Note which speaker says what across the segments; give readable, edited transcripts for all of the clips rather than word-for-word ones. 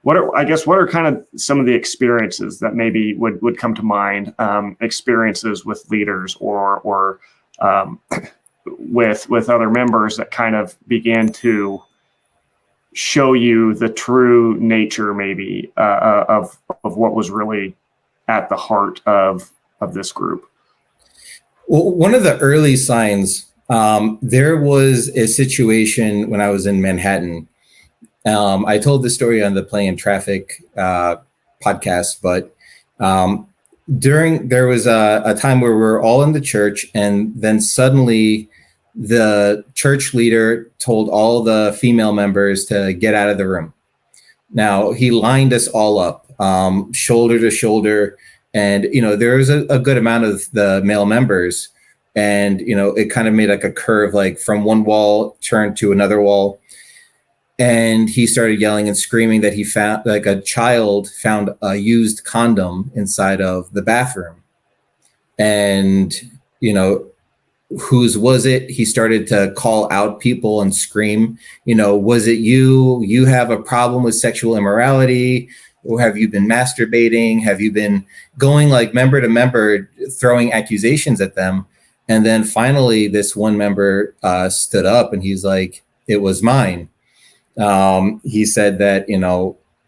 Speaker 1: what are kind of some of the experiences that maybe would come to mind, experiences with leaders or with other members that kind of began to show you the true nature maybe of what was really at the heart of this group?
Speaker 2: Well, one of the early signs, there was a situation when I was in Manhattan. I told the story on the Play in Traffic podcast, but there was a time where we were all in the church, and then suddenly the church leader told all the female members to get out of the room. Now, he lined us all up, shoulder to shoulder, and there was a good amount of the male members, and it kind of made like a curve, like from one wall turned to another wall. And he started yelling and screaming that he found, like, a child found a used condom inside of the bathroom. And, whose was it? He started to call out people and scream, was it you? You have a problem with sexual immorality? Or have you been masturbating? Have you been going like member to member, throwing accusations at them? And then finally, this one member stood up and he's like, it was mine. He said that,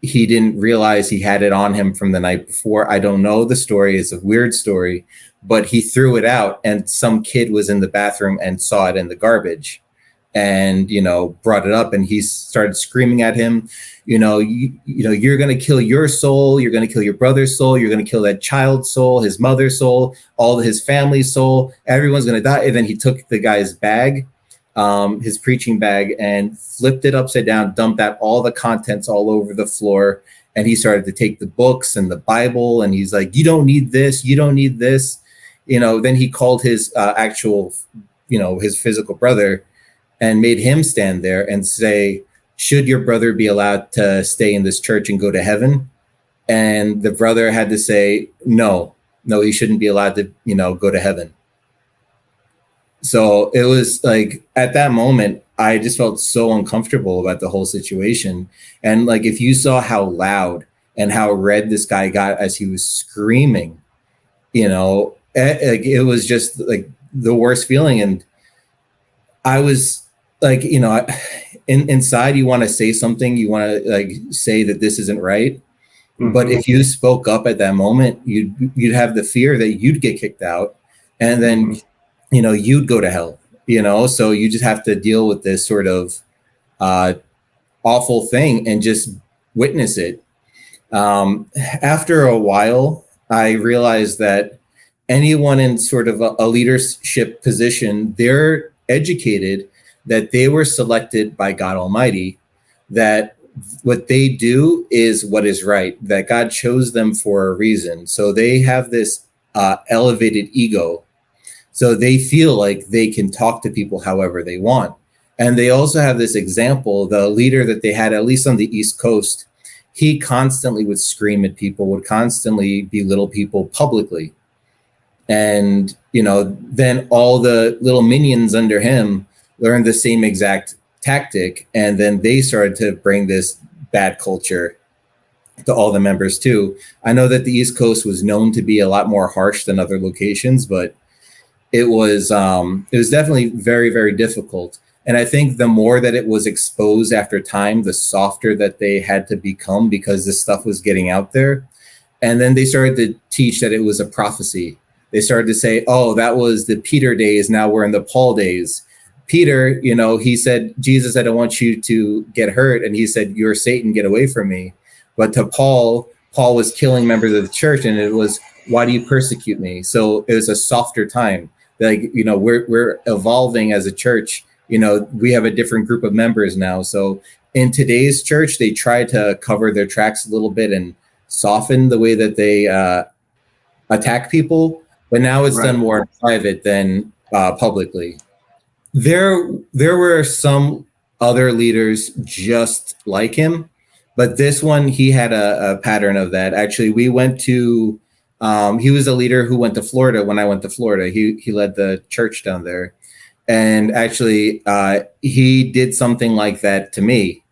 Speaker 2: he didn't realize he had it on him from the night before. I don't know the story. It's a weird story, but he threw it out and some kid was in the bathroom and saw it in the garbage and, brought it up, and he started screaming at him, you're going to kill your soul. You're going to kill your brother's soul. You're going to kill that child's soul, his mother's soul, all of his family's soul. Everyone's going to die. And then he took the guy's bag, his preaching bag, and flipped it upside down, dumped out all the contents all over the floor. And he started to take the books and the Bible. And he's like, you don't need this. You don't need this. Then he called his actual, his physical brother and made him stand there and say, should your brother be allowed to stay in this church and go to heaven? And the brother had to say, no, he shouldn't be allowed to, go to heaven. So it was like, at that moment, I just felt so uncomfortable about the whole situation. And like, if you saw how loud and how red this guy got as he was screaming, it was just like the worst feeling. And I was like, inside you want to say something, you want to like say that this isn't right. Mm-hmm. But if you spoke up at that moment, you'd have the fear that you'd get kicked out, and then, you'd go to hell, so you just have to deal with this sort of awful thing and just witness it. After a while, I realized that anyone in sort of a leadership position, they're educated, that they were selected by God Almighty, that what they do is what is right, that God chose them for a reason. So they have this elevated ego. So they feel like they can talk to people however they want. And they also have this example, the leader that they had, at least on the East Coast, he constantly would scream at people, would constantly belittle people publicly. And, then all the little minions under him learned the same exact tactic. And then they started to bring this bad culture to all the members too. I know that the East Coast was known to be a lot more harsh than other locations, but it was definitely very, very difficult. And I think the more that it was exposed after time, the softer that they had to become, because this stuff was getting out there. And then they started to teach that it was a prophecy. They started to say, oh, that was the Peter days. Now we're in the Paul days. Peter, he said, Jesus, I don't want you to get hurt. And he said, you're Satan, get away from me. But to Paul was killing members of the church. And it was, why do you persecute me? So it was a softer time. Like, we're evolving as a church. We have a different group of members now. So in today's church, they try to cover their tracks a little bit and soften the way that they attack people. But now it's done more in private than publicly. There were some other leaders just like him, but this one, he had a pattern of that. Actually, we went to, he was a leader who went to Florida when I went to Florida. He led the church down there. And actually, he did something like that to me.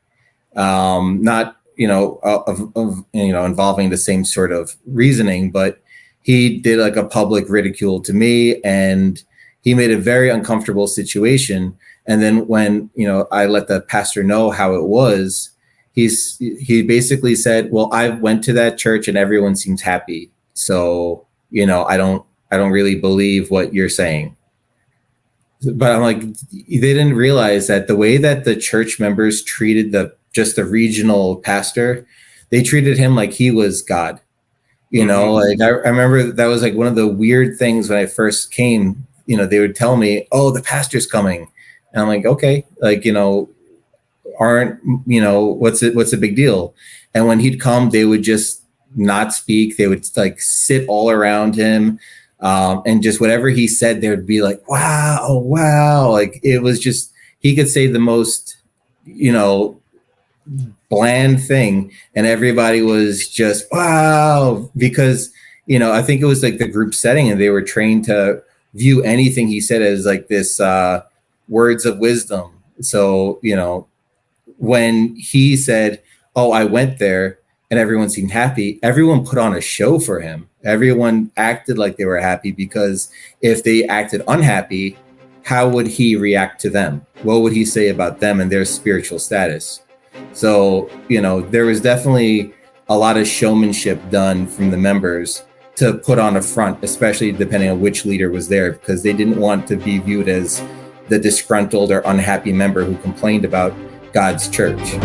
Speaker 2: Not involving the same sort of reasoning, but he did like a public ridicule to me, and he made a very uncomfortable situation. And then when, I let the pastor know how it was, he basically said, well, I went to that church and everyone seems happy. So, I don't really believe what you're saying. But I'm like, they didn't realize that the way that the church members treated the regional pastor, they treated him like he was God. Like I remember that was like one of the weird things when I first came. They would tell me, "Oh, the pastor's coming," and I'm like, "Okay, like what's a big deal?" And when he'd come, they would just not speak. They would like sit all around him, and just whatever he said, they would be like, "Wow!" Like it was just, he could say the most, bland thing, and everybody was just wow, because I think it was like the group setting, and they were trained to view anything he said as like this words of wisdom. So when he said, "Oh, I went there and everyone seemed happy," everyone put on a show for him. Everyone acted like they were happy, because if they acted unhappy, how would he react to them? What would he say about them and their spiritual status? So, there was definitely a lot of showmanship done from the members to put on a front, especially depending on which leader was there, because they didn't want to be viewed as the disgruntled or unhappy member who complained about God's church.